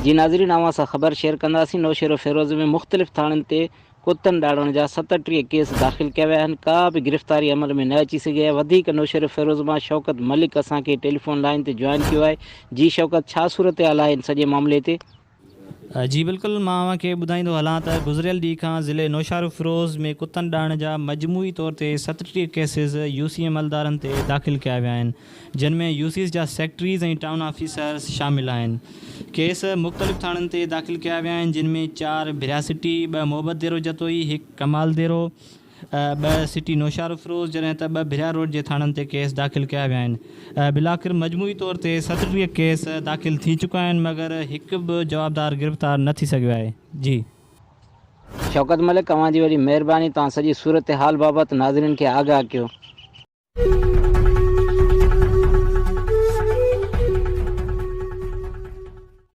जी नाज़रीन, अवां सां ख़बर शेयर कंदासीं। नौशहर फ़िरोज़ में मुख़्तलिफ़ थाणनि ते कुतनि ॾाढ़ण जा 37 केस दाख़िल कया विया आहिनि। का बि गिरफ़्तारी अमल में न अची सघी आहे। वधीक नौशहर फ़िरोज़ मां शौकत मलिक असांखे टेलीफोन लाइन ते जॉइन कयो आहे। जी शौकत, छा सूरत हाल आहे इन सॼे मामले ते? जी बिल्कुलु, मां तव्हांखे ॿुधाईंदो हलां त गुज़िरियल ॾींहं खां ज़िले नौशहर फ़िरोज़ में कुतनि ॾाढ़ण जा मजमूई तौर ते 37 केसिस UCM हलदारनि ते दाख़िल कया विया आहिनि, जिन में UCS जा सेक्रेटरीज़ ऐं टाउन ऑफिसर्स शामिल आहिनि। केस मुख़्तलिफ़ थाणनि ते दाख़िल कया विया आहिनि, जिन में 4 भिरिया सिटी, 2 मोहब्बत देरो जतोई, 1 कमाल देरो, 2 सिटी नौशहर फ़िरोज़, जॾहिं त 2 भिरिया रोड जे थाणनि ते केस दाख़िल कया विया आहिनि। बिलाखिर मजमूई तौर ते 37 केस दाख़िल थी चुका आहिनि, मगर हिकु बि जवाबदार गिरफ़्तार न थी सघियो आहे। जी शौकत मलिक, तव्हांजी वॾी महिरबानी। तव्हां सॼी सूरत हाल बाबति नाज़रीन खे आगाह कयो।